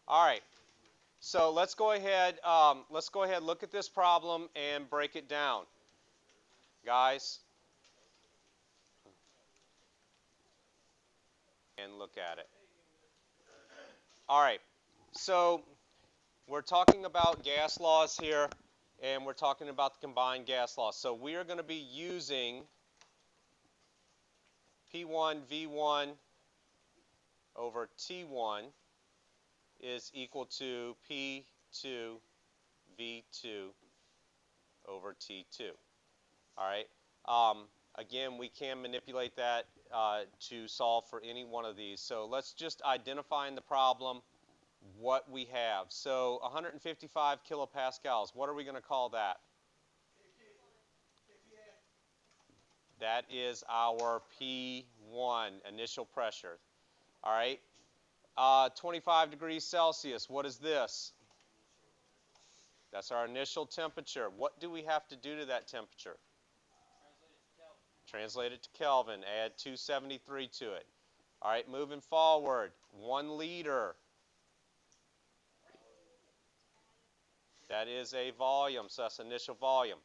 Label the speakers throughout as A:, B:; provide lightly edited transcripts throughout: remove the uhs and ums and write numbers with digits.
A: All right. So let's go ahead. Look at this problem and break it down, guys, and look at it. All right. So we're talking about gas laws here, and we're talking about the combined gas law. So we are going to be using P1 V1 over T1 is equal to P2 V2 over T2. All right. Again, we can manipulate that to solve for any one of these. So let's just identify in the problem what we have. So 155 kilopascals, what are we going to call that? That is our P1, initial pressure. All right. 25 degrees Celsius, what is this? That's our initial temperature. What do we have to do to that temperature? Translate it to Kelvin. Add 273 to it. All right, moving forward. 1 liter. That is a volume, so that's initial volume.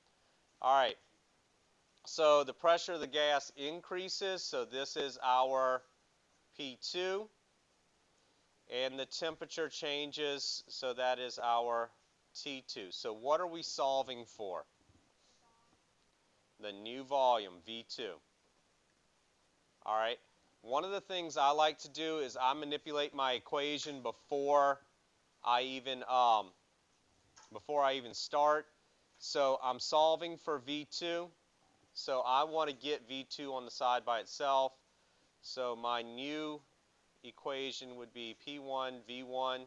A: All right, so the pressure of the gas increases, so this is our P2. And the temperature changes, so that is our T2. So what are we solving for? The new volume, V2. All right. One of the things I like to do is I manipulate my equation before I even start. So I'm solving for V2. So I want to get V2 on the side by itself. So my new equation would be P1 V1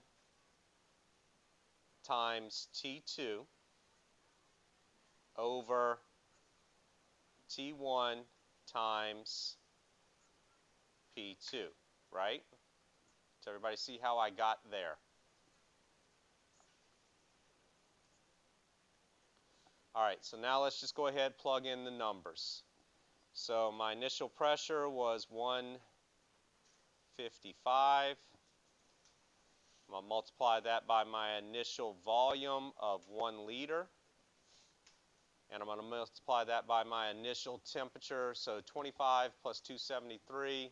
A: times T2 over T1 times P2, right? Does everybody see how I got there? All right, so now let's just go ahead and plug in the numbers. So my initial pressure was 155. I'm going to multiply that by my initial volume of 1 liter. And I'm going to multiply that by my initial temperature. So 25 plus 273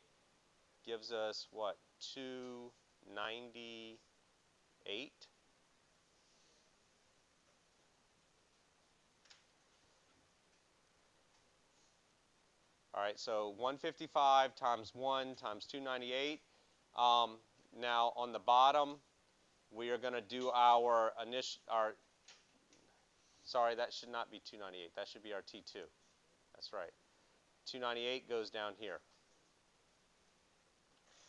A: gives us, what, 298? All right, so 155 times 1 times 298. Now on the bottom, we are going to do our sorry, that should not be 298. That should be our T2. That's right. 298 goes down here.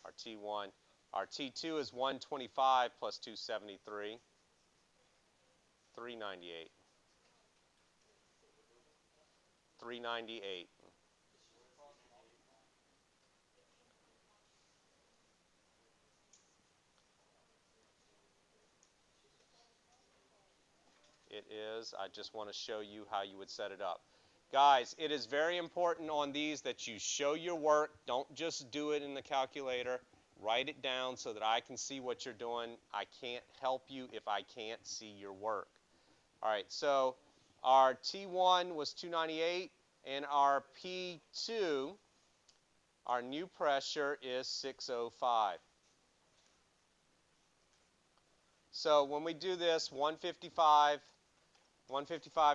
A: Our T1. Our T2 is 125 plus 273. 398. 398. It is. I just want to show you how you would set it up. Guys, it is very important on these that you show your work. Don't just do it in the calculator. Write it down so that I can see what you're doing. I can't help you if I can't see your work. All right, so our T1 was 298, and our P2, our new pressure, is 605. So when we do this, 155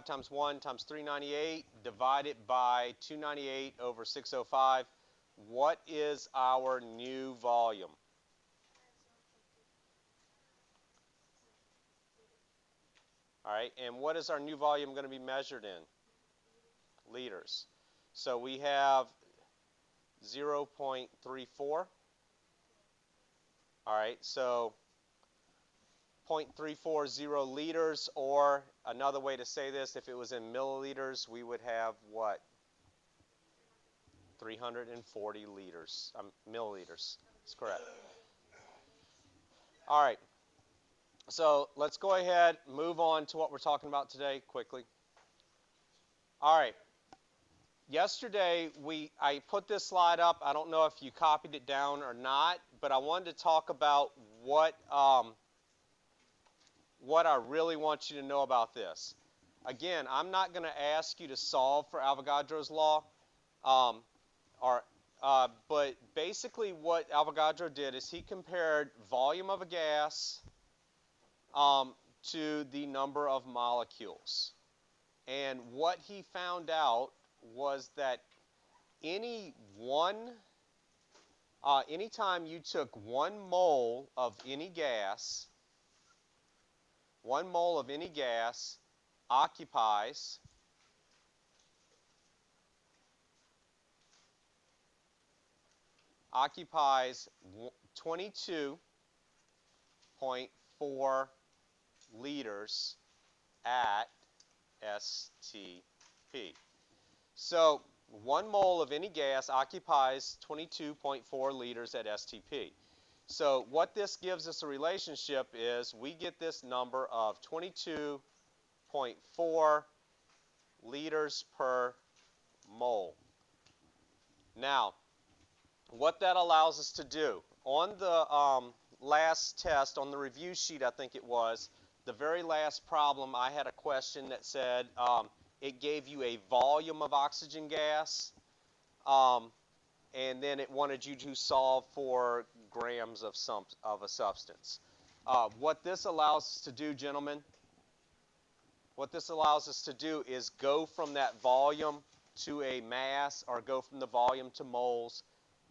A: times 1 times 398 divided by 298 over 605. What is our new volume? All right, and what is our new volume going to be measured in? Liters. So we have 0.34. All right, so 0.340 liters, or another way to say this, if it was in milliliters, we would have what? 340 liters, milliliters. That's correct. All right, so let's go ahead and move on to what we're talking about today quickly. All right, yesterday I put this slide up. I don't know if you copied it down or not, but I wanted to talk about what what I really want you to know about this. Again, I'm not going to ask you to solve for Avogadro's law, um, but basically what Avogadro did is he compared volume of a gas to the number of molecules. And what he found out was that anytime you took 1 mole of any gas, 1 mole of any gas occupies 22.4 liters at STP. So 1 mole of any gas occupies 22.4 liters at STP. So what this gives us a relationship is we get this number of 22.4 liters per mole. Now, what that allows us to do, on the last test, on the review sheet I think it was, the very last problem I had a question that said it gave you a volume of oxygen gas, and then it wanted you to solve for grams of a substance. What this allows us to do, gentlemen, what this allows us to do is go from that volume to a mass, or go from the volume to moles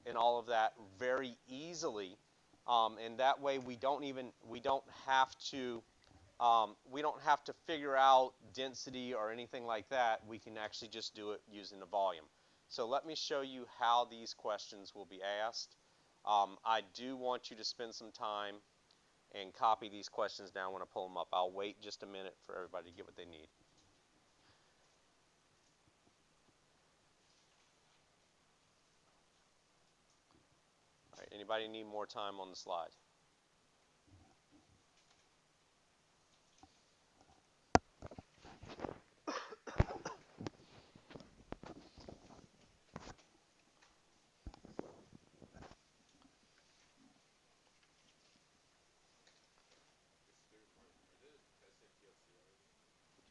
A: and all of that very easily, and that way we don't have to figure out density or anything like that. We can actually just do it using the volume. So let me show you how these questions will be asked. I do want you to spend some time and copy these questions down when I pull them up. I'll wait just a minute for everybody to get what they need. All right, anybody need more time on the slide?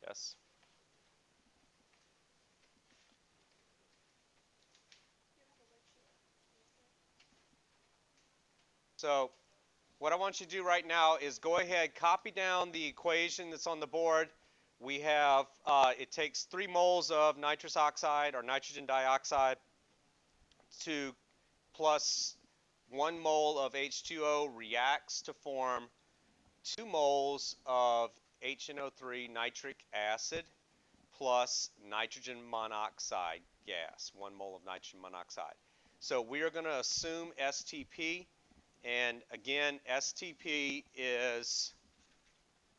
A: Yes. So what I want you to do right now is go ahead, copy down the equation that's on the board. We have, it takes 3 moles of nitrous oxide or nitrogen dioxide to plus 1 mole of H2O reacts to form 2 moles of HNO3 nitric acid plus nitrogen monoxide gas, 1 mole of nitrogen monoxide. So we are going to assume STP, and again, STP is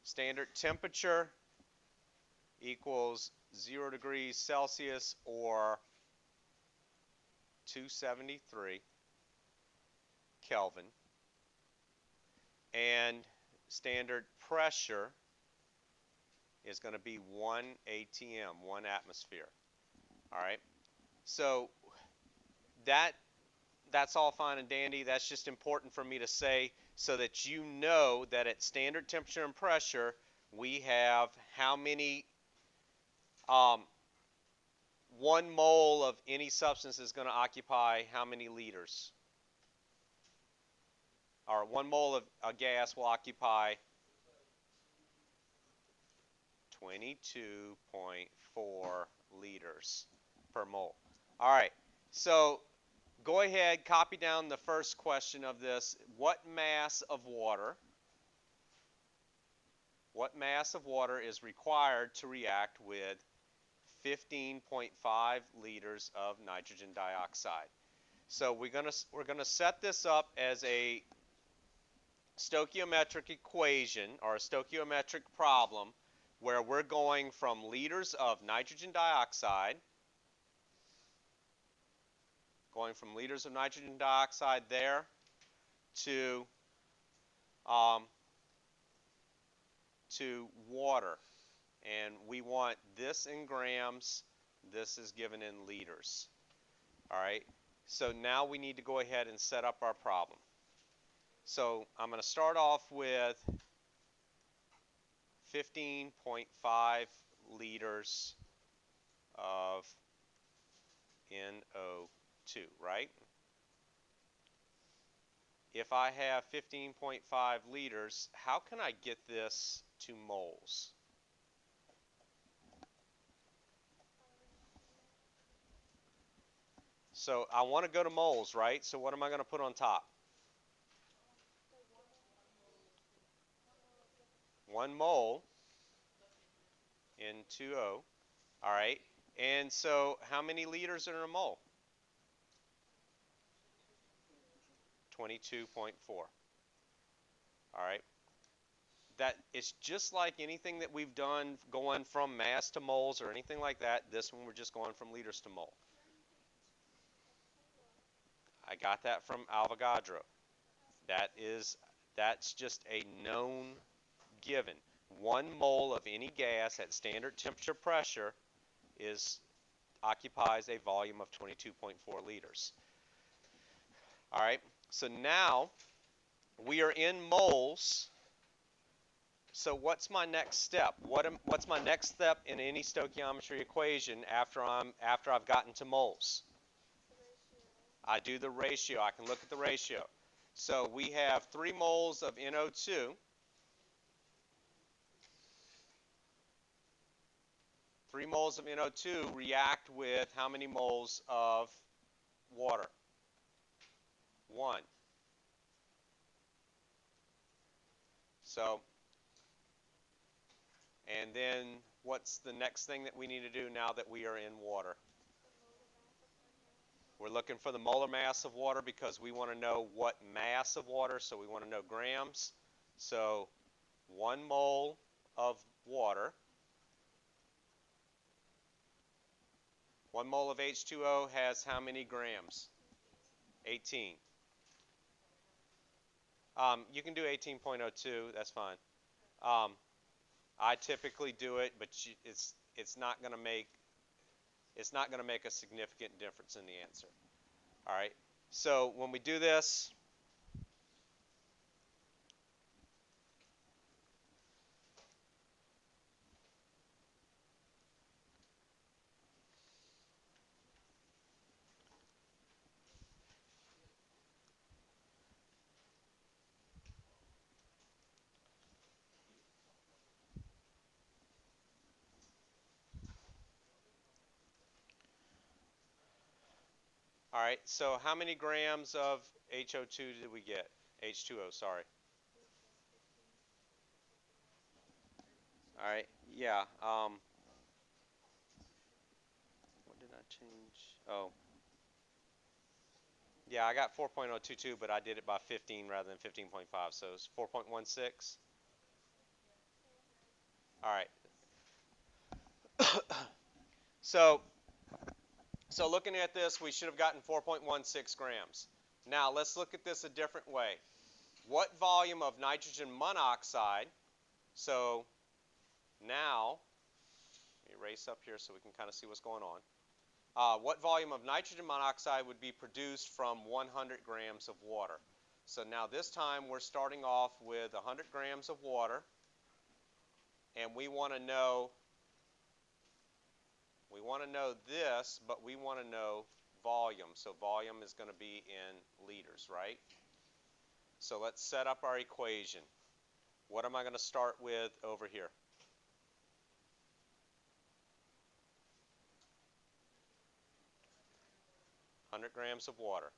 A: standard temperature equals 0 degrees Celsius or 273 Kelvin, and standard pressure is going to be 1 atm, 1 atmosphere. All right, so that's all fine and dandy. That's just important for me to say so that you know that at standard temperature and pressure we have how many 1 mole of any substance is going to occupy how many liters, or 1 mole of a gas will occupy 22.4 liters per mole. All right, so go ahead, copy down the first question of this. What mass of water is required to react with 15.5 liters of nitrogen dioxide? So we're gonna set this up as a stoichiometric equation, or a stoichiometric problem, where we're going from liters of nitrogen dioxide, there to water, and we want this in grams, this is given in liters. All right, so now we need to go ahead and set up our problem. So I'm going to start off with 15.5 liters of NO2, right? If I have 15.5 liters, how can I get this to moles? So I want to go to moles, right? So what am I going to put on top? 1 mole N2O. All right. And so how many liters are in a mole? 22.4. All right. That it's just like anything that we've done going from mass to moles or anything like that. This one we're just going from liters to mole. I got that from Avogadro. That's just a known given. 1 mole of any gas at standard temperature pressure occupies a volume of 22.4 liters. All right, so now we are in moles. So what's my next step? What's my next step in any stoichiometry equation after I've gotten to moles? I do the ratio. I can look at the ratio. So we have 3 moles of NO2. 3 moles of NO2 react with how many moles of water? 1. So, and then what's the next thing that we need to do now that we are in water? We're looking for the molar mass of water because we want to know what mass of water, so we want to know grams. So 1 mole of water, 1 mole of H2O has how many grams? 18. You can do 18.02, that's fine. I typically do it, but it's not going to make a significant difference in the answer. All right. So when we do this, all right. So how many grams of HO2 did we get? H2O, sorry. All right. Yeah. What did I change? Oh. Yeah, I got 4.022, but I did it by 15 rather than 15.5, so it's 4.16. All right. So looking at this, we should have gotten 4.16 grams. Now let's look at this a different way. What volume of nitrogen monoxide? So now, let me erase up here so we can kind of see what's going on. What volume of nitrogen monoxide would be produced from 100 grams of water? So now this time we're starting off with 100 grams of water, and we want to know this, but we want to know volume. So volume is going to be in liters, right? So let's set up our equation. What am I going to start with over here? $100 grams of water.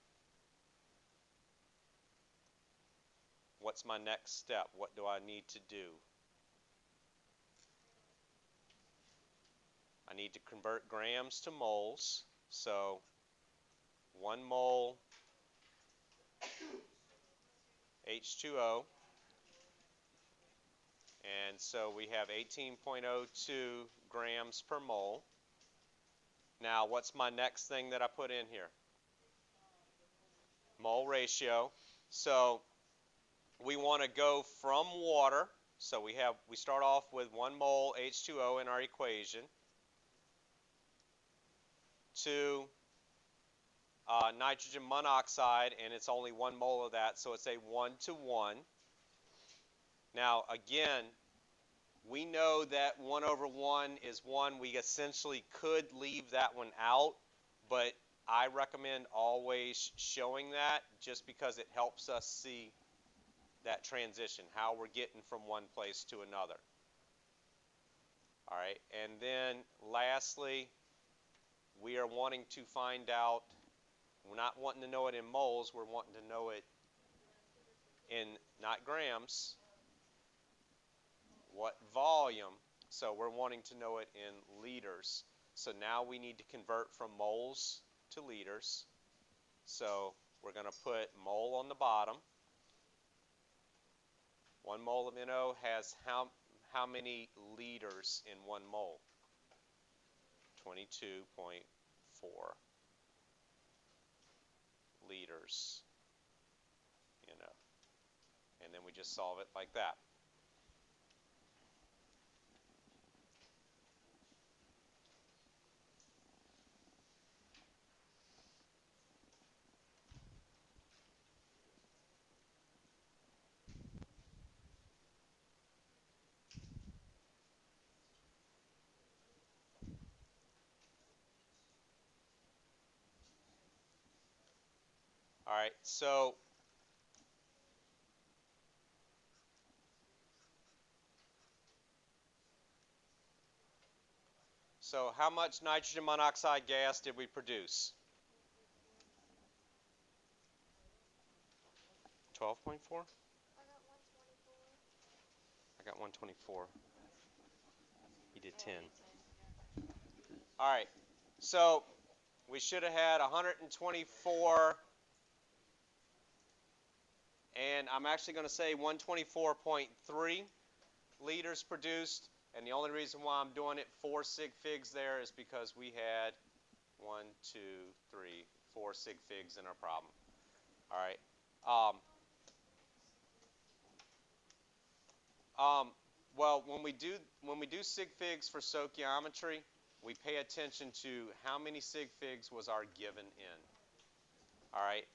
A: What's my next step? What do I need to do? I need to convert grams to moles. So 1 mole H2O. And so we have 18.02 grams per mole. Now what's my next thing that I put in here? Mole ratio. So we want to go from water. So we start off with 1 mole H2O in our equation to nitrogen monoxide, and it's only 1 mole of that, so it's a 1-to-1. Now again, we know that 1 over 1 is 1. We essentially could leave that one out, but I recommend always showing that just because it helps us see that transition, how we're getting from one place to another. All right, and then lastly, we are wanting to find out, we're not wanting to know it in moles, we're wanting to know it in, not grams, what volume. So we're wanting to know it in liters. So now we need to convert from moles to liters. So we're going to put mole on the bottom. 1 mole of NO has how many liters in 1 mole? 22.4 liters, and then we just solve it like that. All right, so how much nitrogen monoxide gas did we produce? 12.4? I got 124. He did 10. All right, so we should have had 124, and I'm actually going to say 124.3 liters produced, and the only reason why I'm doing it 4 sig figs there is because we had 1, 2, 3, 4 sig figs in our problem. All right. Well, when we do sig figs for stoichiometry, we pay attention to how many sig figs was our given in. All right.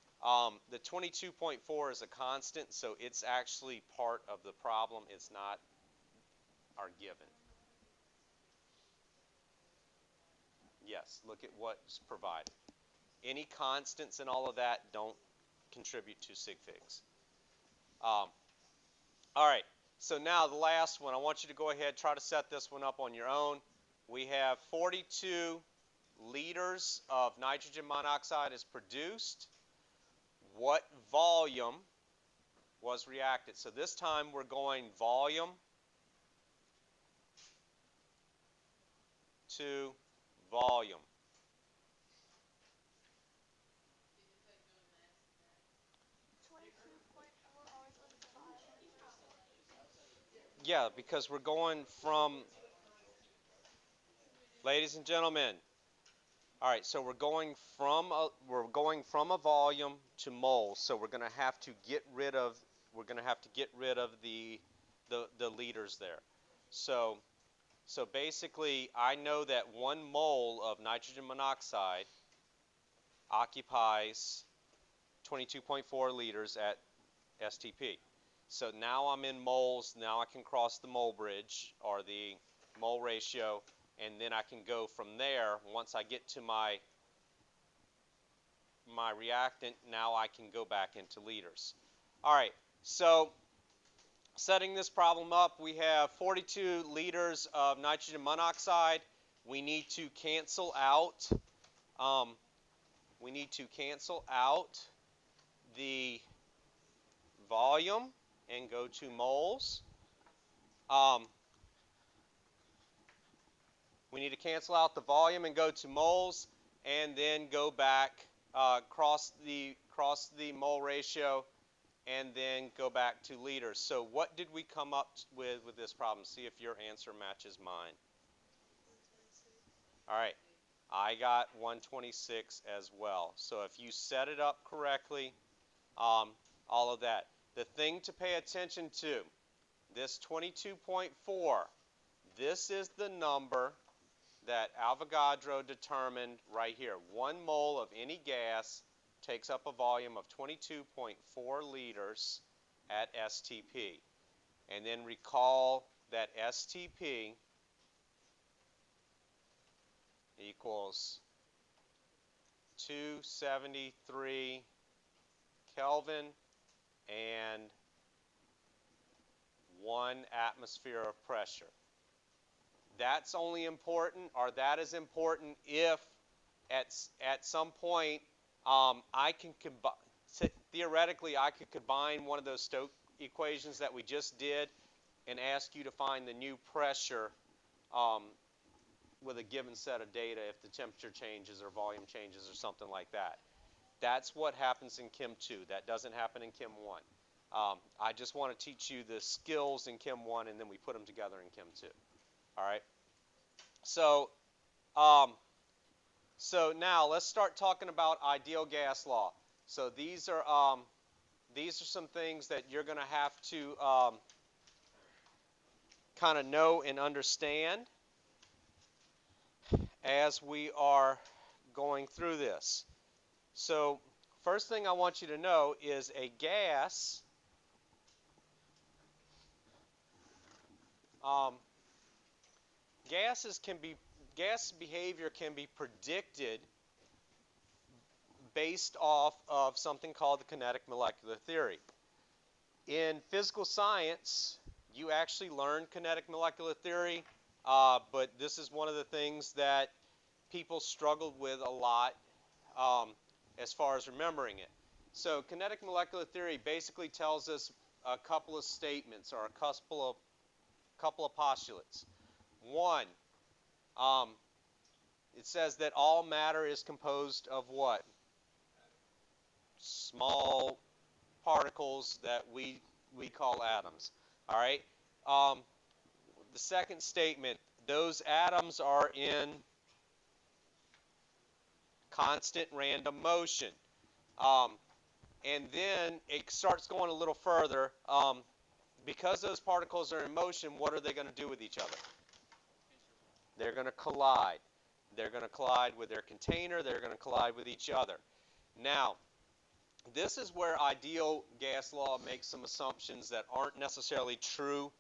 A: The 22.4 is a constant, so it's actually part of the problem. It's not our given. Yes, look at what's provided. Any constants and all of that don't contribute to sig figs. All right, so now the last one. I want you to go ahead, try to set this one up on your own. We have 42 liters of nitrogen monoxide is produced. What volume was reacted? So this time we're going volume to volume. Yeah, because we're going from, ladies and gentlemen, all right, so we're going from a volume to moles. So we're going to have to get rid of the liters there. So basically, I know that 1 mole of nitrogen monoxide occupies 22.4 liters at STP. So now I'm in moles. Now I can cross the mole bridge or the mole ratio, and then I can go from there. Once I get to my reactant, now I can go back into liters. All right, so setting this problem up, we have 42 liters of nitrogen monoxide. We need to cancel out. The volume and go to moles. We need to cancel out the volume and go to moles, and then go back, cross the mole ratio, and then go back to liters. So what did we come up with this problem? See if your answer matches mine. All right, I got 126 as well. So if you set it up correctly, all of that. The thing to pay attention to, this 22.4, this is the number that Avogadro determined right here. 1 mole of any gas takes up a volume of 22.4 liters at STP. And then recall that STP equals 273 Kelvin and 1 atmosphere of pressure. That's only important, or that is important if at some point I can combine, theoretically I could combine one of those Stokes equations that we just did and ask you to find the new pressure with a given set of data if the temperature changes or volume changes or something like that. That's what happens in Chem 2. That doesn't happen in Chem 1. I just want to teach you the skills in Chem 1 and then we put them together in Chem 2. All right? So, so now let's start talking about ideal gas law. So these are some things that you're going to have to kind of know and understand as we are going through this. So first thing I want you to know is a gas gas behavior can be predicted based off of something called the kinetic molecular theory. In physical science, you actually learn kinetic molecular theory, but this is one of the things that people struggled with a lot as far as remembering it. So kinetic molecular theory basically tells us a couple of statements or a couple of postulates. One, it says that all matter is composed of what? Small particles that we call atoms. All right. The second statement, those atoms are in constant random motion. And then it starts going a little further. Because those particles are in motion, what are they going to do with each other? They're going to collide. They're going to collide with their container. They're going to collide with each other. Now, this is where ideal gas law makes some assumptions that aren't necessarily true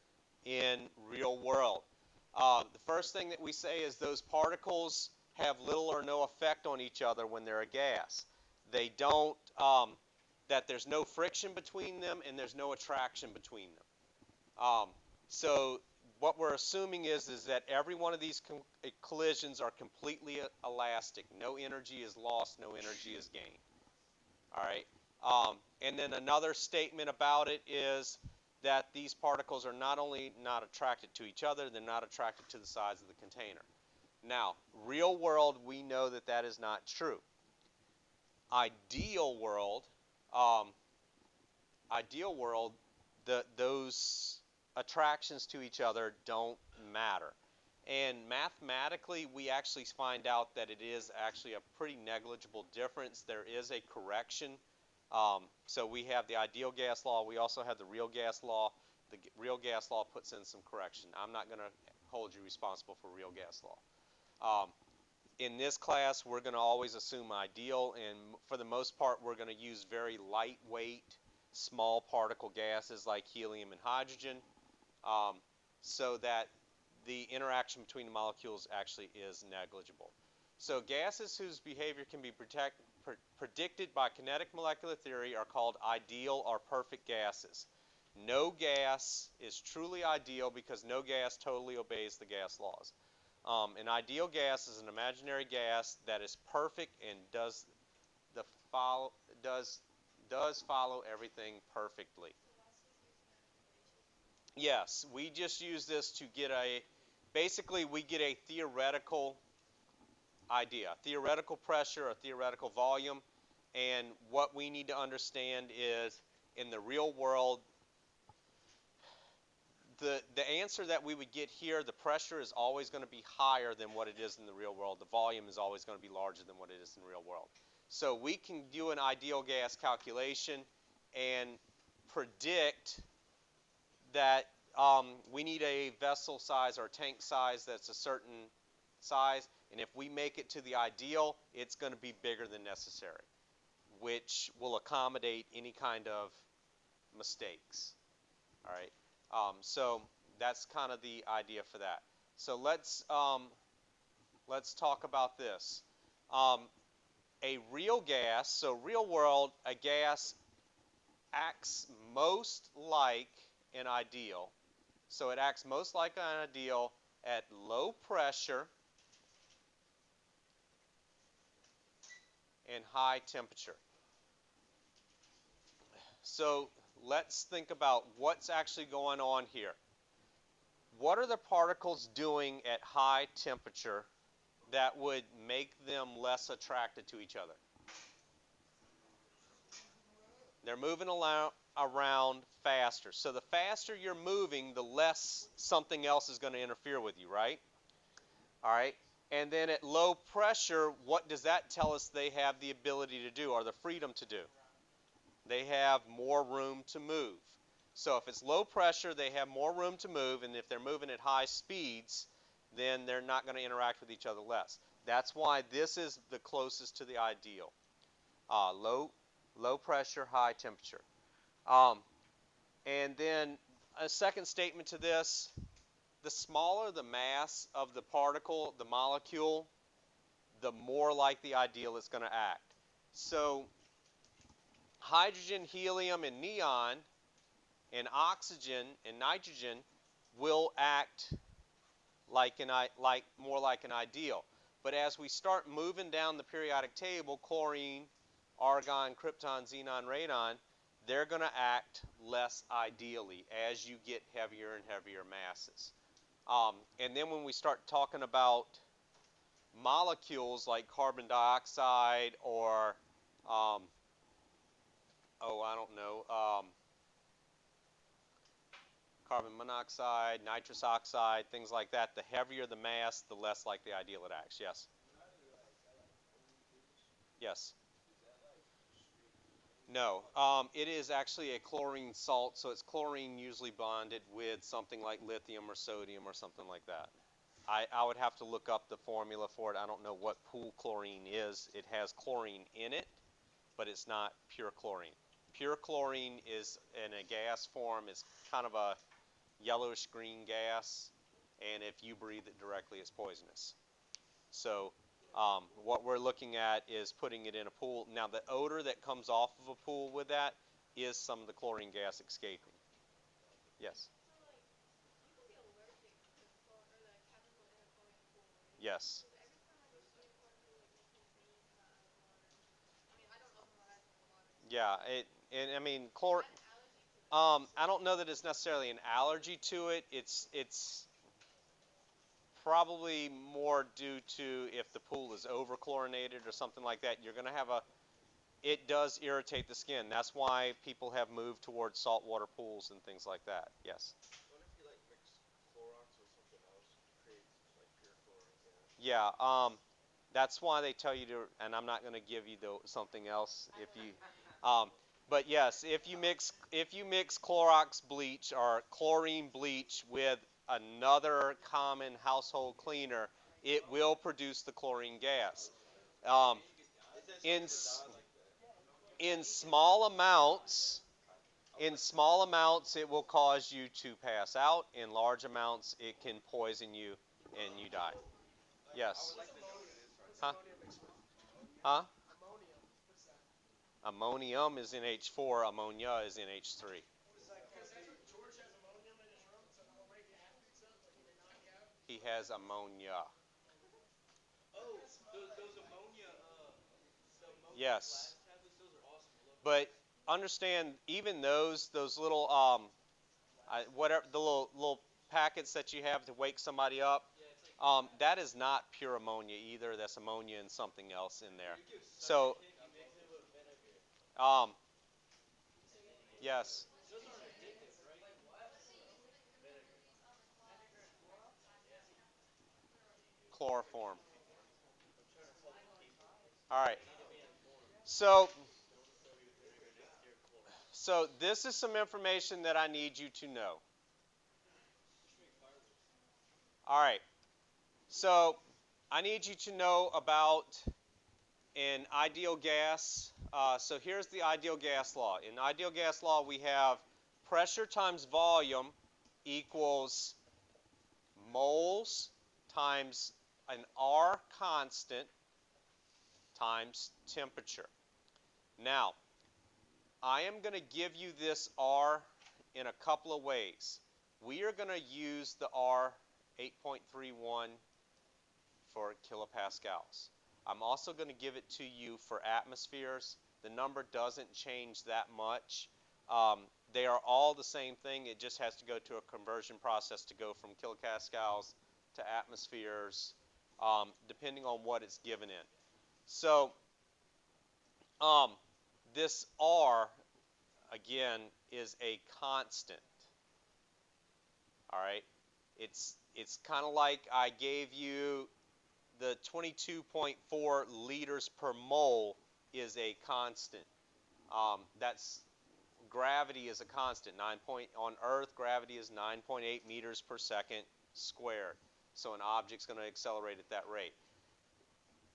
A: in real world. The first thing that we say is those particles have little or no effect on each other when they're a gas. They don't, that there's no friction between them and there's no attraction between them. So what we're assuming is that every one of these collisions are completely elastic. No energy is lost, no energy is gained. All right. And then another statement about it is that these particles are not only not attracted to each other, they're not attracted to the sides of the container. Now, real world, we know that that is not true. Ideal world, those attractions to each other don't matter. And mathematically, we actually find out that it is actually a pretty negligible difference. There is a correction. So we have the ideal gas law. We also have the real gas law. The real gas law puts in some correction. I'm not going to hold you responsible for real gas law. In this class, we're going to always assume ideal, and for the most part, we're going to use very lightweight, small particle gases like helium and hydrogen, so that the interaction between the molecules actually is negligible. So gases whose behavior can be predicted by kinetic molecular theory are called ideal or perfect gases. No gas is truly ideal because no gas totally obeys the gas laws. An ideal gas is an imaginary gas that is perfect and does follow everything perfectly. Yes, we just use this to get basically we get a theoretical idea, theoretical pressure, a theoretical volume, and what we need to understand is in the real world, the answer that we would get here, the pressure is always going to be higher than what it is in the real world. The volume is always going to be larger than what it is in the real world. So we can do an ideal gas calculation and predict that we need a vessel size or tank size that's a certain size, and if we make it to the ideal, it's going to be bigger than necessary, which will accommodate any kind of mistakes. All right. So that's kind of the idea for that. So let's talk about this. Um, a real gas, so real world, a gas acts most like an ideal. So it acts most like an ideal at low pressure and high temperature. So let's think about what's actually going on here. What are the particles doing at high temperature that would make them less attracted to each other? They're moving around faster. So the faster you're moving, the less something else is going to interfere with you, right? All right. And then at low pressure, what does that tell us they have the ability to do or the freedom to do? They have more room to move. So if it's low pressure, they have more room to move, and if they're moving at high speeds, then they're not going to interact with each other less. That's why this is the closest to the ideal. Low pressure, high temperature. Um, and then a second statement to this, the smaller the mass of the particle, the molecule, the more like the ideal it's going to act. So hydrogen, helium, and neon, and oxygen and nitrogen will act more like an ideal. But as we start moving down the periodic table, chlorine, argon, krypton, xenon, radon, they're going to act less ideally as you get heavier and heavier masses. And then when we start talking about molecules like carbon dioxide or, I don't know, carbon monoxide, nitrous oxide, things like that, the heavier the mass, the less like the ideal it acts. Yes? Yes. No. It is actually a chlorine salt, so it's chlorine usually bonded with something like lithium or sodium or something like that. I would have to look up the formula for it. I don't know what pool chlorine is. It has chlorine in it, but it's not pure chlorine. Pure chlorine is in a gas form. It's kind of a yellowish green gas, and if you breathe it directly, it's poisonous. So what we're looking at is putting it in a pool. Now, the odor that comes off of a pool with that is some of the chlorine gas escaping. Yes. Yes. Yeah. And I mean, I don't know that it's necessarily an allergy to it. It's probably more due to if the pool is over chlorinated or something like that. You're going to have it does irritate the skin. That's why people have moved towards saltwater pools and things like that. Yes. Yeah. That's why they tell you to, and I'm not going to give you something else if you, but yes, if you mix Clorox bleach or chlorine bleach with another common household cleaner, it will produce the chlorine gas. Um, in in small amounts, it will cause you to pass out. In large amounts, it can poison you and you die. Yes. Huh? Huh? Ammonium is in H4, ammonia is in H3. He has ammonia. Yes. But understand, even those little whatever the little packets that you have to wake somebody up, that is not pure ammonia either. That's ammonia and something else in there. So, um, yes, chloroform. All right. So, so this is some information that I need you to know. All right. So, I need you to know about an ideal gas. So here's the ideal gas law. In ideal gas law, we have pressure times volume equals moles times an R constant times temperature. Now, I am going to give you this R in a couple of ways. We are going to use the R 8.31 for kilopascals. I'm also going to give it to you for atmospheres. The number doesn't change that much. They are all the same thing. It just has to go to a conversion process to go from kilopascals to atmospheres, depending on what it's given in. So this R, again, is a constant. All right? It's kind of like I gave you the 22.4 liters per mole is a constant. That's gravity is a constant. On Earth, gravity is 9.8 meters per second squared. So an object's going to accelerate at that rate.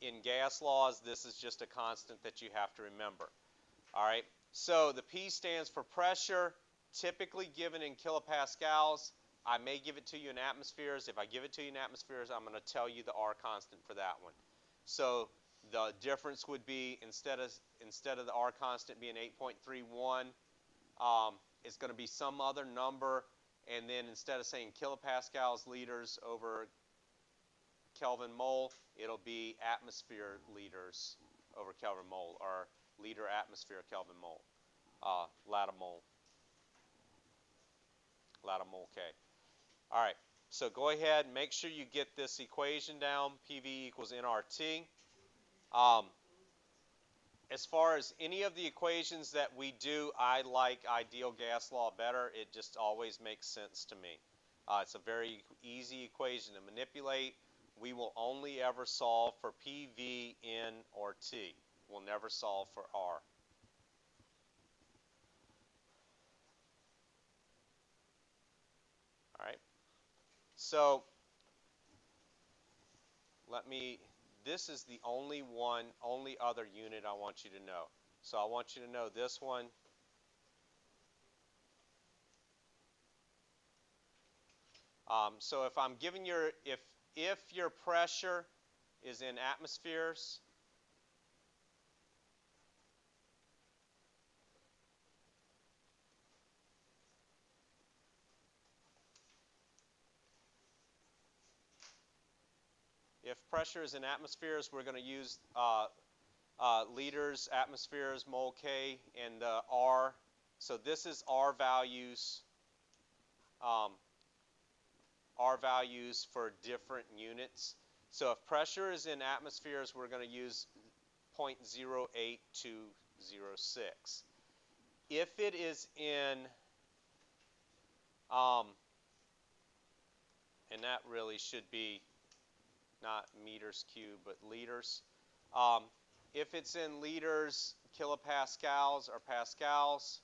A: In gas laws, this is just a constant that you have to remember. All right. So the P stands for pressure, typically given in kilopascals. I may give it to you in atmospheres. If I give it to you in atmospheres, I'm going to tell you the R constant for that one. So the difference would be instead of the R constant being 8.31, it's going to be some other number, and then instead of saying kilopascals liters over Kelvin mole, it'll be atmosphere liters over Kelvin mole, or liter atmosphere Kelvin mole, latomole K. All right, so go ahead and make sure you get this equation down, PV equals nRT. As far as any of the equations that we do, I like ideal gas law better. It just always makes sense to me. It's a very easy equation to manipulate. We will only ever solve for PV, N, or T. We'll never solve for R. All right. So this is the only other unit I want you to know. So I want you to know this one. So if I'm giving if your pressure is in atmospheres, if pressure is in atmospheres, we're going to use liters, atmospheres, mole K, and R. So this is R values for different units. So if pressure is in atmospheres, we're going to use 0.08206. If it is in, and that really should be not meters cubed, but liters. If it's in liters, kilopascals, or pascals,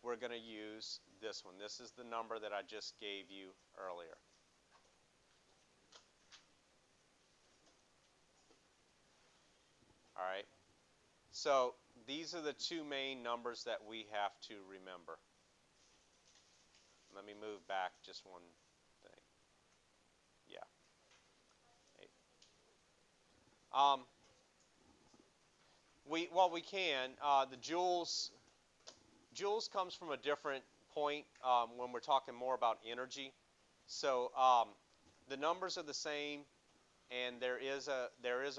A: we're going to use this one. This is the number that I just gave you earlier. All right. So these are the two main numbers that we have to remember. Let me move back just one thing. Yeah. We can. The joules comes from a different point when we're talking more about energy. So the numbers are the same, and there is a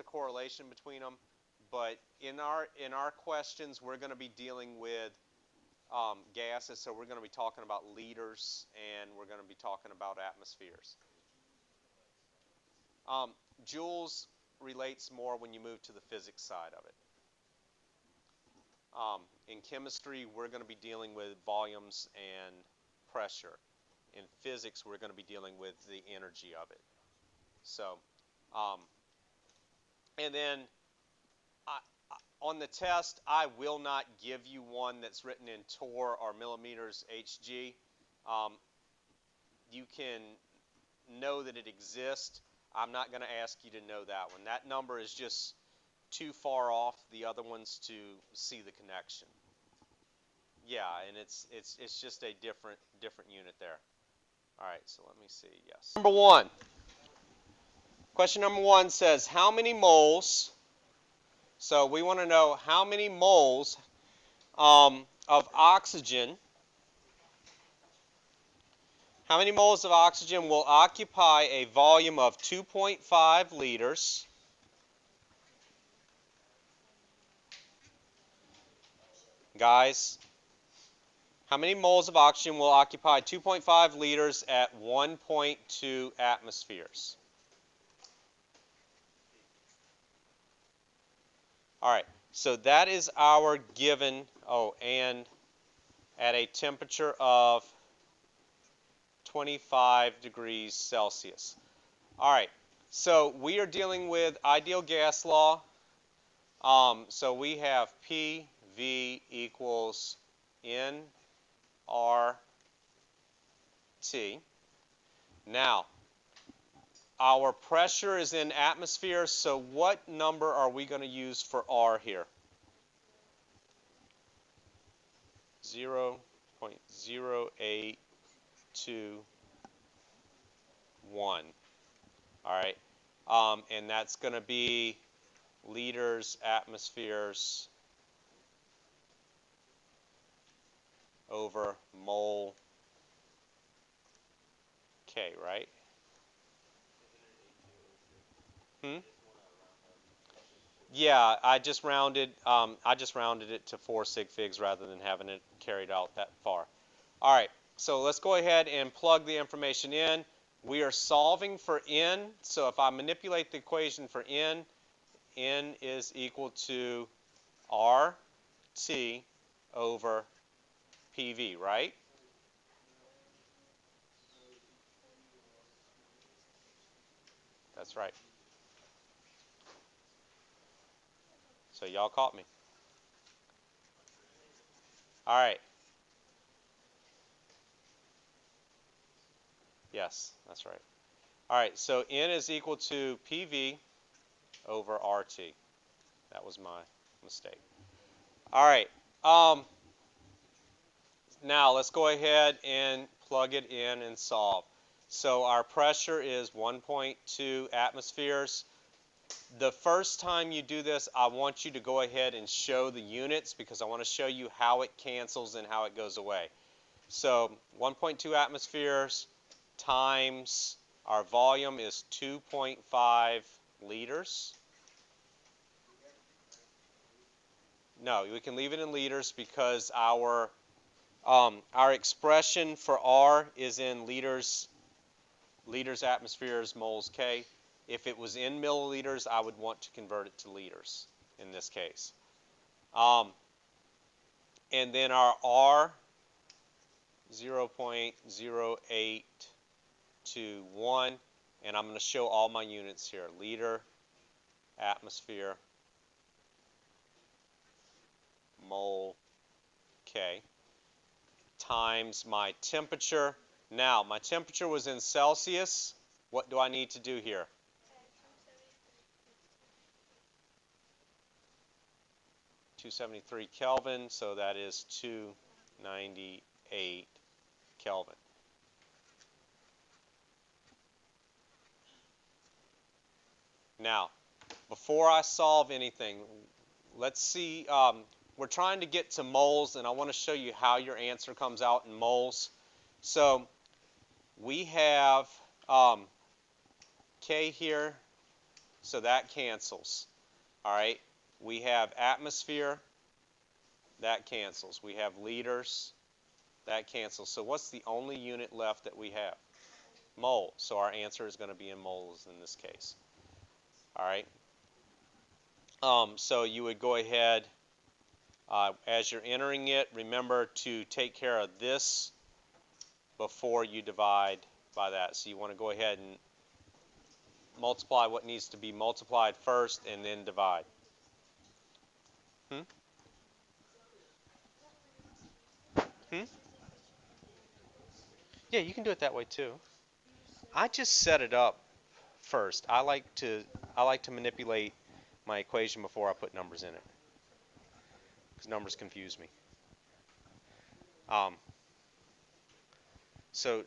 A: correlation between them. But in our questions, we're going to be dealing with gases, so we're going to be talking about liters, and we're going to be talking about atmospheres. Joules relates more when you move to the physics side of it. In chemistry, we're going to be dealing with volumes and pressure. In physics, we're going to be dealing with the energy of it. So, and then on the test, I will not give you one that's written in torr or millimeters Hg. You can know that it exists. I'm not going to ask you to know that one. That number is just too far off the other ones to see the connection. Yeah, and it's just a different unit there. All right, so let me see. Yes. Number one. Question number one says, how many moles? So we want to know how many moles of oxygen. How many moles of oxygen will occupy a volume of 2.5 liters? Guys, how many moles of oxygen will occupy 2.5 liters at 1.2 atmospheres? All right, so that is our given, oh, and at a temperature of 25 degrees Celsius. All right, so we are dealing with ideal gas law. So we have PV equals nRT. Now, our pressure is in atmosphere, so what number are we going to use for R here? 0.0821. All right, and that's going to be liters, atmospheres over mole K, right? Hmm? Yeah, I just rounded it to 4 sig figs rather than having it carried out that far. All right, so let's go ahead and plug the information in. We are solving for N, so if I manipulate the equation for N is equal to RT over PV, right? That's right. So y'all caught me. All right. Yes, that's right. All right, so N is equal to PV over RT. That was my mistake. All right. Now let's go ahead and plug it in and solve. So our pressure is 1.2 atmospheres. The first time you do this, I want you to go ahead and show the units because I want to show you how it cancels and how it goes away. So 1.2 atmospheres times our volume is 2.5 liters. No, we can leave it in liters because our expression for R is in liters, atmospheres, moles, K. If it was in milliliters, I would want to convert it to liters in this case. And then our R, 0.0821, and I'm going to show all my units here. Liter, atmosphere, mole, K, times my temperature. Now, my temperature was in Celsius. What do I need to do here? 273 Kelvin, so that is 298 Kelvin. Now, before I solve anything, let's see, we're trying to get to moles, and I want to show you how your answer comes out in moles. So we have K here, so that cancels. All right, we have atmosphere, that cancels. We have liters, that cancels. So what's the only unit left that we have? Mole. So our answer is going to be in moles in this case. All right. So you would go ahead, as you're entering it, remember to take care of this before you divide by that. So you want to go ahead and multiply what needs to be multiplied first and then divide. Hmm? Hmm? Yeah, you can do it that way too. I just set it up first. I like to manipulate my equation before I put numbers in it because numbers confuse me. Um, so